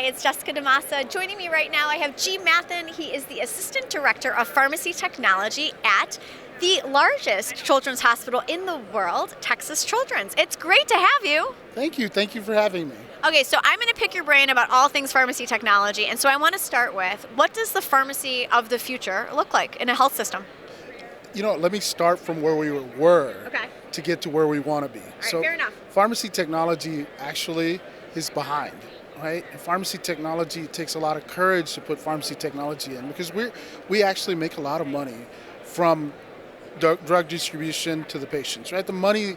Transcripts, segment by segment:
it's Jessica DeMassa. Joining me right now, I have G. Mathen. He is the Assistant Director of Pharmacy Technology at the largest children's hospital in the world, Texas Children's. It's great to have you. Thank you. Thank you for having me. Okay, so I'm going to pick your brain about all things pharmacy technology, and so I want to start with, what does the pharmacy of the future look like in a health system? Let me start from where we were Okay. to get to where we want to be. All right, fair enough. Pharmacy technology actually is behind, right? And pharmacy technology, it takes a lot of courage to put pharmacy technology in, because we actually make a lot of money from drug distribution to the patients, right? The money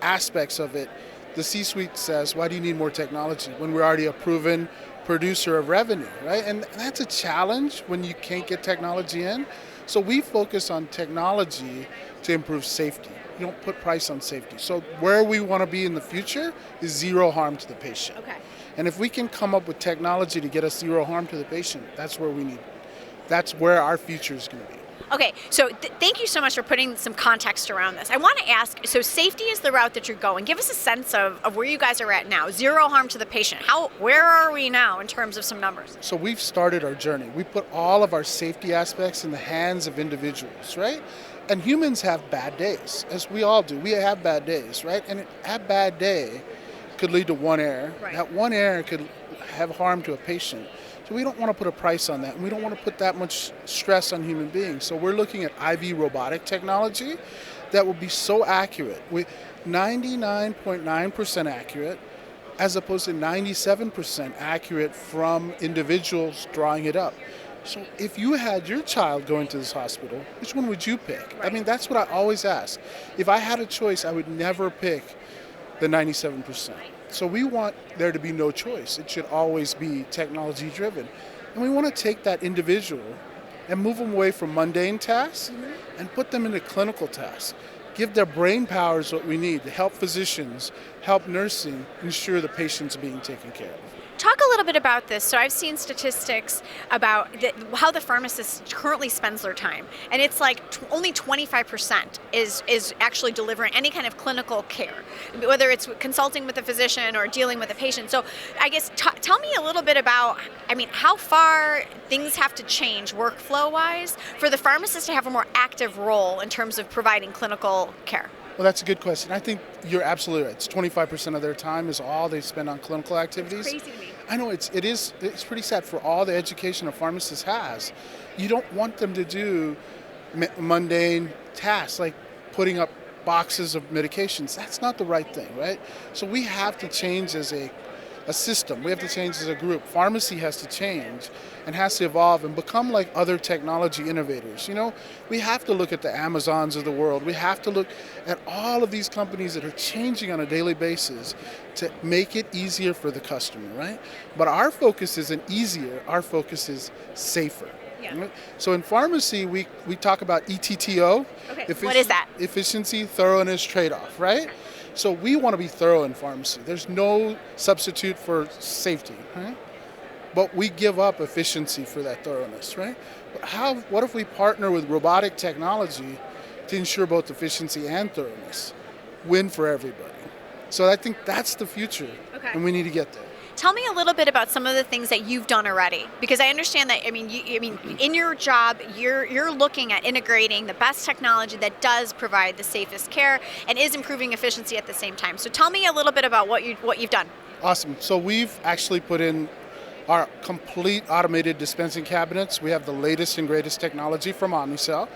aspects of it, the C-suite says, why do you need more technology when we're already a proven producer of revenue, right? And that's a challenge when you can't get technology in. So we focus on technology to improve safety. You don't put price on safety. So where we want to be in the future is zero harm to the patient. Okay. And if we can come up with technology to get us zero harm to the patient, that's where our future is going to be. Okay, so thank you so much for putting some context around this. I want to ask, so safety is the route that you're going. Give us a sense of where you guys are at now. Zero harm to the patient. Where are we now in terms of some numbers? So we've started our journey. We put all of our safety aspects in the hands of individuals, right? And humans have bad days, as we all do. We have bad days, right? And a bad day could lead to one error. Right. That one error could have harm to a patient. So we don't want to put a price on that, and we don't want to put that much stress on human beings. So we're looking at IV robotic technology that will be so accurate, with 99.9% accurate, as opposed to 97% accurate from individuals drawing it up. So if you had your child going to this hospital, which one would you pick? Right. I mean, that's what I always ask. If I had a choice, I would never pick the 97%. So we want there to be no choice. It should always be technology driven. And we want to take that individual and move them away from mundane tasks and put them into clinical tasks. Give their brain powers what we need to help physicians, help nursing, ensure the patient's being taken care of. Talk a little bit about this. So I've seen statistics about how the pharmacist currently spends their time, and it's like only 25% is actually delivering any kind of clinical care, whether it's consulting with a physician or dealing with a patient. So I guess tell me a little bit about, how far things have to change workflow-wise for the pharmacist to have a more active role in terms of providing clinical care. Well, that's a good question. I think you're absolutely right. It's 25% of their time is all they spend on clinical activities. It's crazy to me. I know it's pretty sad for all the education a pharmacist has. You don't want them to do mundane tasks like putting up boxes of medications. That's not the right thing, right? So we have to change as a system. We have to change as a group. Pharmacy has to change and has to evolve and become like other technology innovators. We have to look at the Amazons of the world. We have to look at all of these companies that are changing on a daily basis to make it easier for the customer, right? But our focus isn't easier. Our focus is safer. Yeah. Right? So in pharmacy, we talk about ETTO. Okay, what is that? Efficiency, thoroughness, trade-off, right? So we want to be thorough in pharmacy. There's no substitute for safety, right? But we give up efficiency for that thoroughness, right? What if we partner with robotic technology to ensure both efficiency and thoroughness? Win for everybody. So I think that's the future, and we need to get there. Tell me a little bit about some of the things that you've done already, because I understand that. In your job, you're looking at integrating the best technology that does provide the safest care and is improving efficiency at the same time. So tell me a little bit about what you've done. Awesome. So we've actually put in our complete automated dispensing cabinets. We have the latest and greatest technology from Omnicell.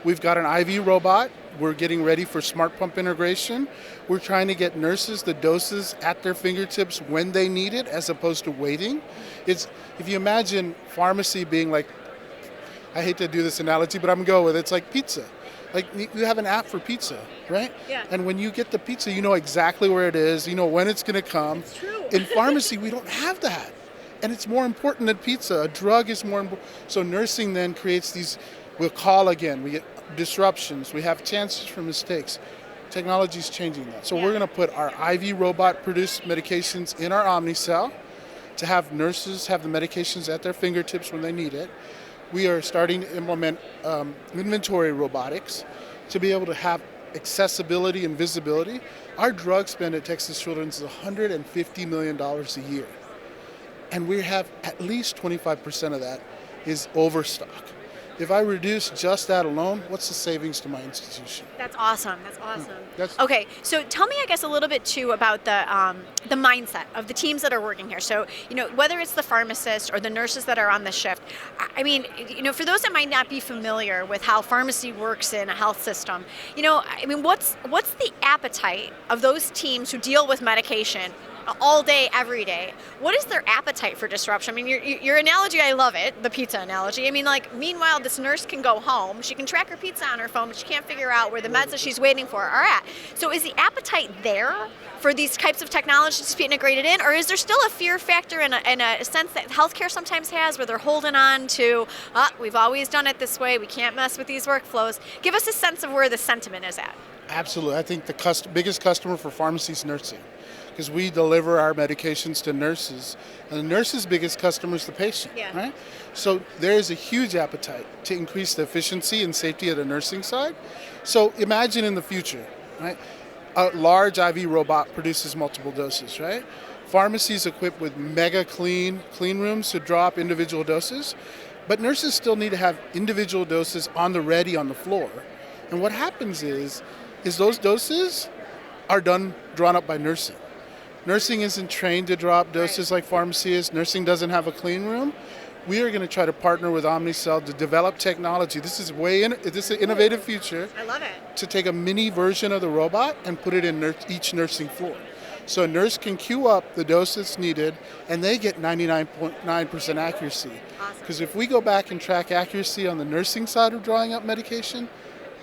We've got an IV robot. We're getting ready for smart pump integration. We're trying to get nurses the doses at their fingertips when they need it, as opposed to waiting. If you imagine pharmacy being like, I hate to do this analogy, but I'm going to go with it. It's like pizza. Like you have an app for pizza, right? Yeah. And when you get the pizza, you know exactly where it is. You know when it's going to come. It's true. In pharmacy, we don't have that. And it's more important than pizza. A drug is more important. So nursing then creates these, we'll call again. We get disruptions. We have chances for mistakes. Technology is changing that. So we're going to put our IV robot-produced medications in our Omnicell to have nurses have the medications at their fingertips when they need it. We are starting to implement inventory robotics to be able to have accessibility and visibility. Our drug spend at Texas Children's is $150 million a year. and we have at least 25% of that is overstock. If I reduce just that alone, what's the savings to my institution? That's awesome. That's awesome. That's- Okay, so tell me, I guess, a little bit too about the mindset of the teams that are working here. So, whether it's the pharmacist or the nurses that are on the shift. I mean, for those that might not be familiar with how pharmacy works in a health system, what's the appetite of those teams who deal with medication all day, every day? What is their appetite for disruption? I mean, your analogy, I love it, the pizza analogy. I mean, meanwhile, this nurse can go home. She can track her pizza on her phone, but she can't figure out where the meds that she's waiting for are at. So is the appetite there for these types of technologies to be integrated in, or is there still a fear factor in a sense that healthcare sometimes has, where they're holding on to, we've always done it this way, we can't mess with these workflows? Give us a sense of where the sentiment is at. Absolutely. I think the biggest customer for pharmacy is nursing, because we deliver our medications to nurses, and the nurse's biggest customer is the patient, right? So there is a huge appetite to increase the efficiency and safety of the nursing side. So imagine in the future, right? A large IV robot produces multiple doses, right? Pharmacies equipped with mega clean rooms to draw up individual doses, but nurses still need to have individual doses on the ready on the floor. And what happens is those doses are drawn up by nursing. Nursing isn't trained to draw up doses like pharmacy is. Nursing doesn't have a clean room. We are going to try to partner with Omnicell to develop technology. This is this is an innovative future. I love it. To take a mini version of the robot and put it in each nursing floor. So a nurse can queue up the dose that's needed, and they get 99.9% accuracy. Awesome. Because if we go back and track accuracy on the nursing side of drawing up medication,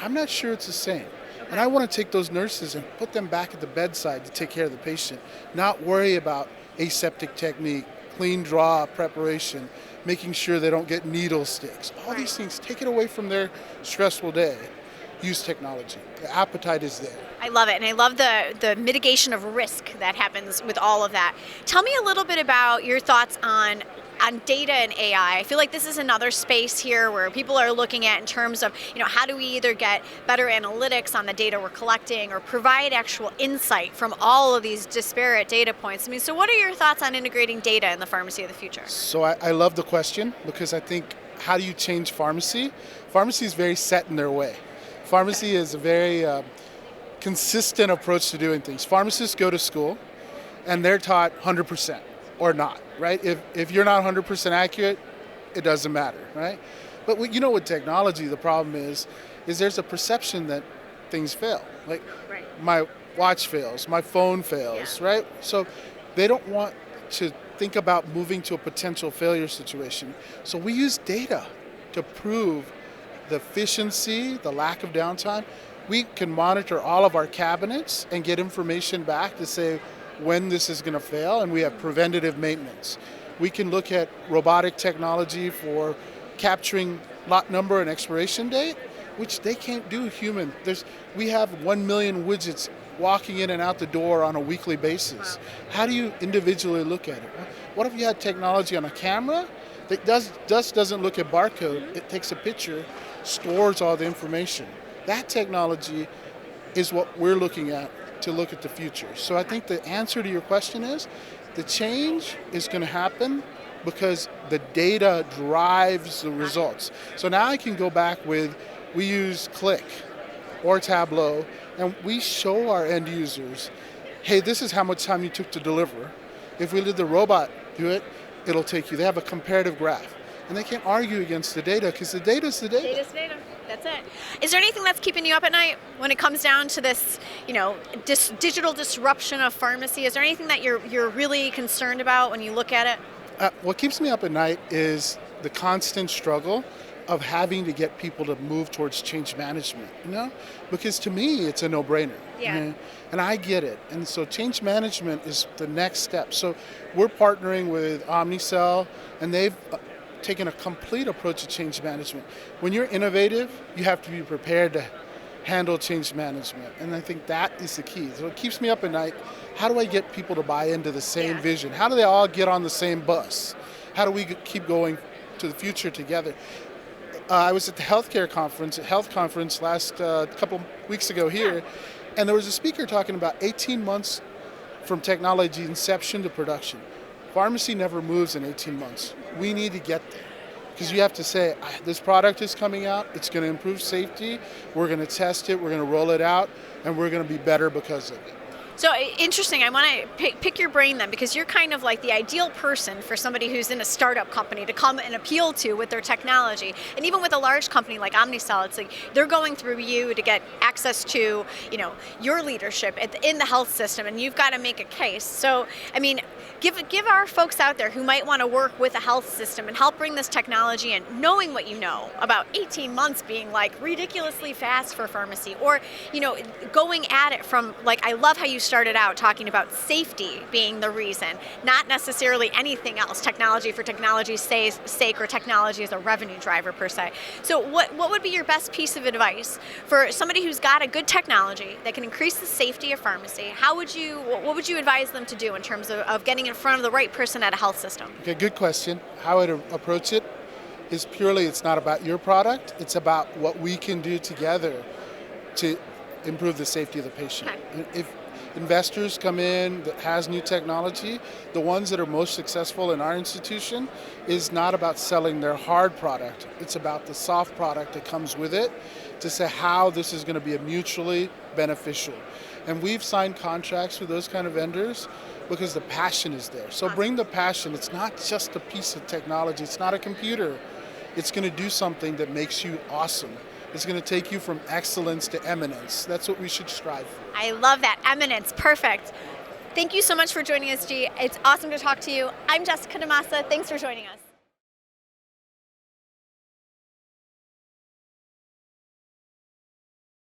I'm not sure it's the same. And I want to take those nurses and put them back at the bedside to take care of the patient, not worry about aseptic technique, clean draw preparation, making sure they don't get needle sticks. All these things, take it away from their stressful day. Use technology. The appetite is there. I love it, and I love the mitigation of risk that happens with all of that. Tell me a little bit about your thoughts on data and AI. I feel like this is another space here where people are looking at in terms of, how do we either get better analytics on the data we're collecting or provide actual insight from all of these disparate data points. I mean, so what are your thoughts on integrating data in the pharmacy of the future? So I love the question, because I think, how do you change pharmacy? Pharmacy is very set in their way. Pharmacy is a very consistent approach to doing things. Pharmacists go to school and they're taught 100% or not, right? If you're not 100% accurate, it doesn't matter, right? But with technology, the problem is there's a perception that things fail. Like my watch fails, my phone fails, right? So they don't want to think about moving to a potential failure situation. So we use data to prove the efficiency, the lack of downtime. We can monitor all of our cabinets and get information back to say when this is going to fail, and we have preventative maintenance. We can look at robotic technology for capturing lot number and expiration date, which they can't do human. We have 1 million widgets walking in and out the door on a weekly basis. How do you individually look at it? What if you had technology on a camera that doesn't look at barcode, it takes a picture, stores all the information? That technology is what we're looking at to look at the future. So I think the answer to your question is, the change is going to happen because the data drives the results. So now I can go back we use Click or Tableau, and we show our end users, hey, this is how much time you took to deliver. If we let the robot do it, it'll take you. They have a comparative graph. And they can't argue against the data, because the data's the data. Data's data. That's it. Is there anything that's keeping you up at night when it comes down to this, digital disruption of pharmacy? Is there anything that you're really concerned about when you look at it? What keeps me up at night is the constant struggle of having to get people to move towards change management, Because to me, it's a no-brainer. Yeah. And I get it. And so change management is the next step. So we're partnering with Omnicell, and they've taken a complete approach to change management. When you're innovative, you have to be prepared to handle change management. And I think that is the key. So it keeps me up at night. How do I get people to buy into the same vision? How do they all get on the same bus? How do we keep going to the future together? I was at the health conference last couple weeks ago here, and there was a speaker talking about 18 months from technology inception to production. Pharmacy never moves in 18 months. We need to get there. Because you have to say, this product is coming out, it's going to improve safety, we're going to test it, we're going to roll it out, and we're going to be better because of it. So interesting. I want to pick your brain then, because you're kind of like the ideal person for somebody who's in a startup company to come and appeal to with their technology. And even with a large company like Omnicell, it's like they're going through you to get access to, your leadership in the health system, and you've got to make a case. So, I mean, give our folks out there who might want to work with a health system and help bring this technology in, knowing what you know about 18 months being like ridiculously fast for pharmacy, or, going at it from, like, I love how you started out talking about safety being the reason, not necessarily anything else, technology for technology's sake, or technology as a revenue driver per se. So what would be your best piece of advice for somebody who's got a good technology that can increase the safety of pharmacy? What would you advise them to do in terms of getting in front of the right person at a health system? Okay, good question. How I'd approach it is purely, it's not about your product, it's about what we can do together to improve the safety of the patient. Okay. If investors come in that has new technology, the ones that are most successful in our institution is not about selling their hard product. It's about the soft product that comes with it, to say how this is going to be mutually beneficial. And we've signed contracts with those kind of vendors because the passion is there. So bring the passion. It's not just a piece of technology. It's not a computer. It's going to do something that makes you awesome. It's going to take you from excellence to eminence. That's what we should strive for. I love that. Eminence. Perfect. Thank you so much for joining us, G. It's awesome to talk to you. I'm Jessica DeMassa. Thanks for joining us.